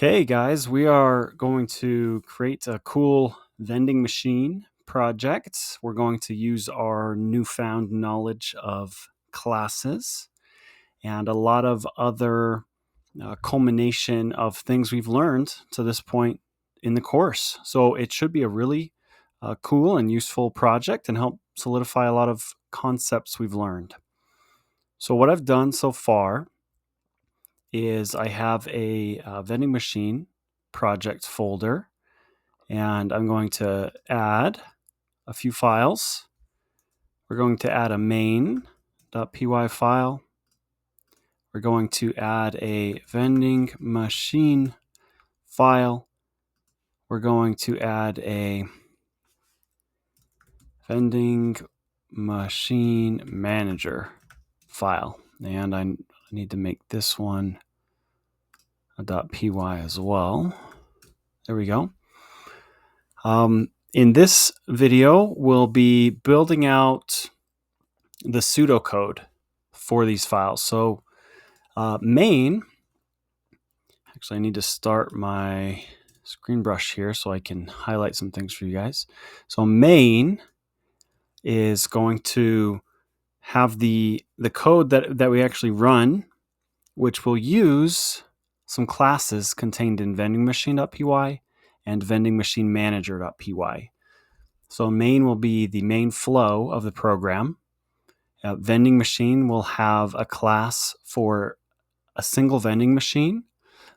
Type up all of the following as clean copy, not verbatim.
Okay, guys, we are going to create a cool vending machine project. We're going to use our newfound knowledge of classes and a lot of other culmination of things we've learned to this point in the course. So it should be a really cool and useful project and help solidify a lot of concepts we've learned. So what I've done so far is I have a vending machine project folder, and I'm going to add a few files. We're going to add a main.py file. We're going to add a vending machine file. We're going to add a vending machine manager file. And I need to make this one a .py as well. There we go. In this video, we'll be building out the pseudocode for these files. So main, actually I need to start my screen brush here so I can highlight some things for you guys. So main is going to have the code that we actually run, which will use some classes contained in vendingmachine.py and vendingmachinemanger.py. So main will be the main flow of the program. Vending machine will have a class for a single vending machine,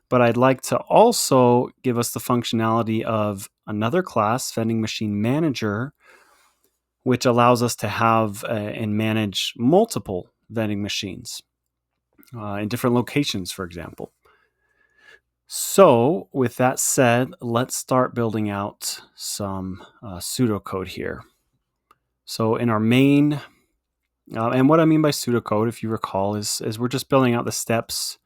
but I'd like to also give us the functionality of another class, vending machine manager, which allows us to have and manage multiple vending machines in different locations, for example. So with that said, let's start building out some pseudocode here. So in our main, and what I mean by pseudocode, if you recall, is we're just building out the steps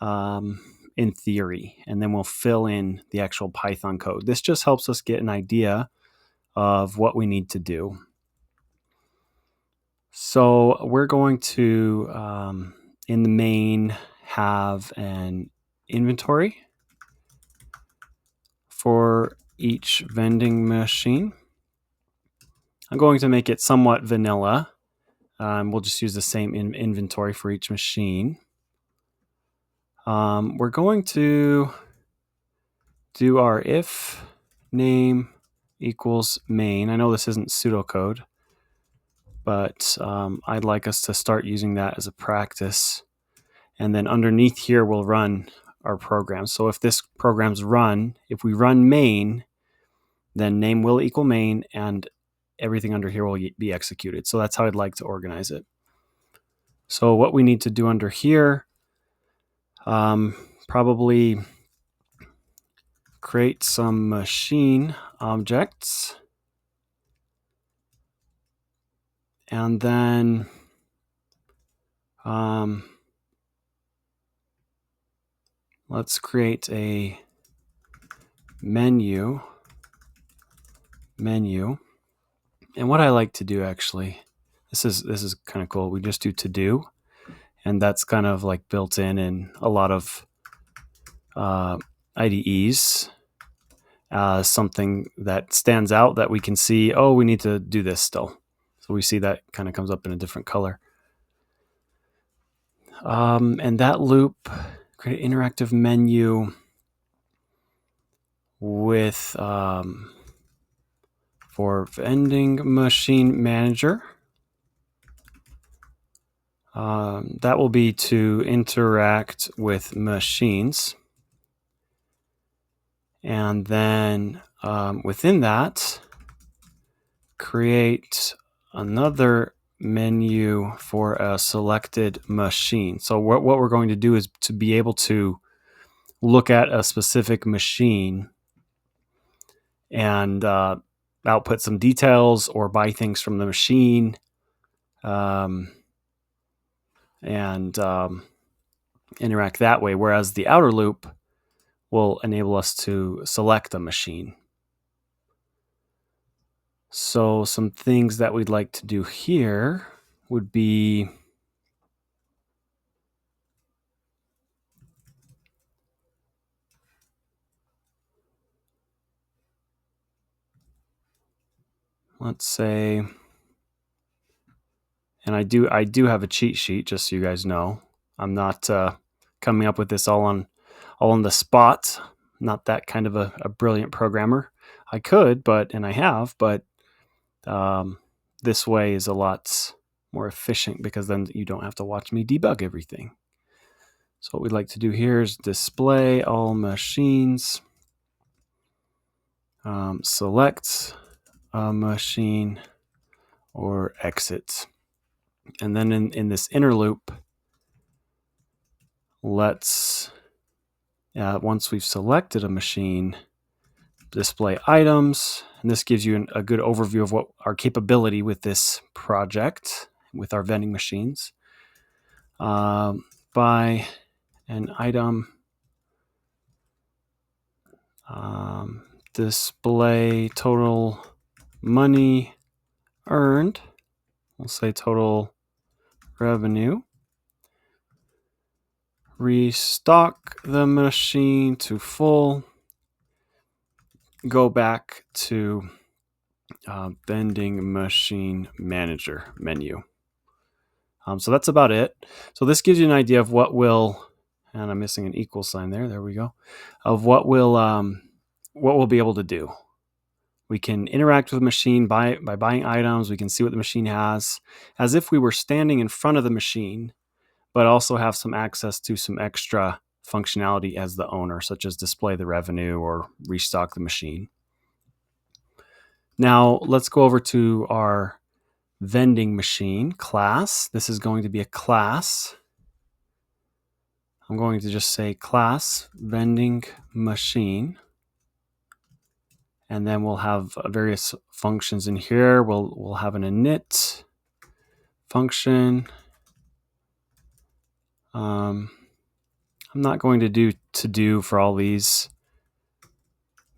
in theory, and then we'll fill in the actual Python code. This just helps us get an idea of what we need to do. So we're going to, in the main, have an inventory for each vending machine. I'm going to make it somewhat vanilla. We'll just use the same inventory for each machine. We're going to do our if name equals main. I know this isn't pseudocode, but I'd like us to start using that as a practice. And then underneath here, we'll run our program. So if this program's run, if we run main, then name will equal main and everything under here will be executed. So that's how I'd like to organize it. So what we need to do under here, probably create some machine objects. And then let's create a menu. And what I like to do, actually, this is kind of cool. We just do to do, and that's kind of like built in a lot of IDEs. Something that stands out that we can see, oh, we need to do this still. So we see that kind of comes up in a different color. And that loop, create an interactive menu with for vending machine manager. That will be to interact with machines. And then within that, create another menu for a selected machine. So what we're going to do is to be able to look at a specific machine and output some details or buy things from the machine, and interact that way, whereas the outer loop will enable us to select a machine. So some things that we'd like to do here would be let's say, and I do have a cheat sheet, just so you guys know. I'm not coming up with this all on the spot. Not that kind of a brilliant programmer. I could, and I have, but this way is a lot more efficient because then you don't have to watch me debug everything. So what we'd like to do here is display all machines, select a machine, or exit. And then in this inner loop, let's, once we've selected a machine, display items. And this gives you a good overview of what our capability with this project, with our vending machines. Buy an item, display total money earned. We'll say total revenue. Restock the machine to full. Go back to vending machine manager menu. So that's about it. So this gives you an idea of what will, and I'm missing an equal sign there. There we go. Of what we'll be able to do. We can interact with the machine by buying items. We can see what the machine has as if we were standing in front of the machine, but also have some access to some extra functionality as the owner, such as display the revenue or restock the machine. Now let's go over to our vending machine class. This is going to be a class. I'm going to just say class vending machine. And then we'll have various functions in here. We'll have an init function. I'm not going to do to do for all these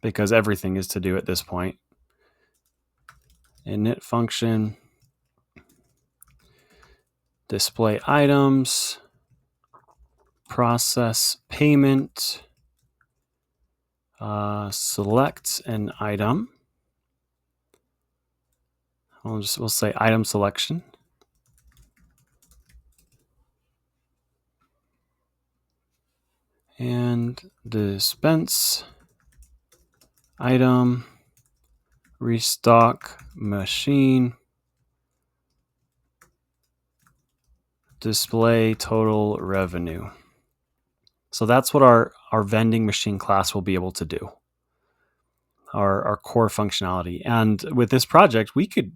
because everything is to do at this point. Init function, display items, process payment, select an item. We'll say item selection. And dispense item, restock machine, display total revenue. So that's what our vending machine class will be able to do. Our core functionality. And with this project, we could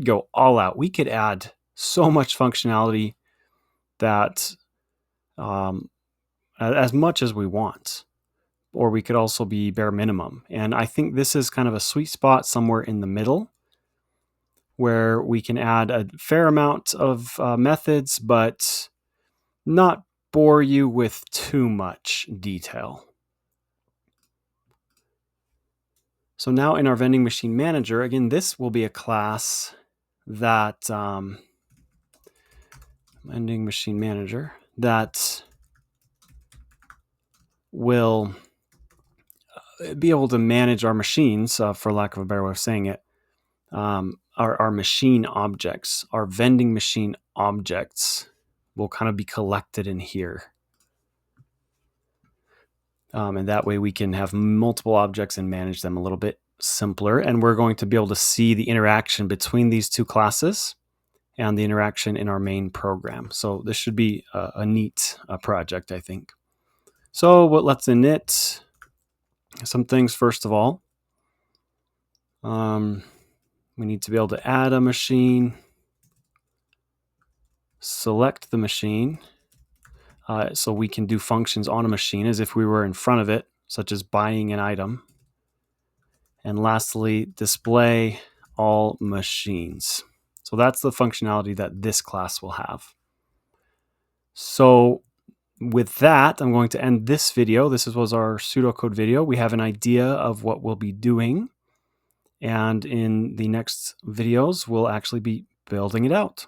go all out. We could add so much functionality that as much as we want, or we could also be bare minimum. And I think this is kind of a sweet spot somewhere in the middle where we can add a fair amount of methods, but not bore you with too much detail. So now in our vending machine manager, again, this will be a class that vending machine manager that will be able to manage our machines, for lack of a better way of saying it, our machine objects, our vending machine objects will kind of be collected in here. And that way we can have multiple objects and manage them a little bit simpler. And we're going to be able to see the interaction between these two classes and the interaction in our main program. So this should be a neat project, I think. So let's init some things first of all. We need to be able to add a machine, select the machine, so we can do functions on a machine as if we were in front of it, such as buying an item. And lastly, display all machines. So that's the functionality that this class will have. So with that, I'm going to end this video. This was our pseudocode video. We have an idea of what we'll be doing. And in the next videos, we'll actually be building it out.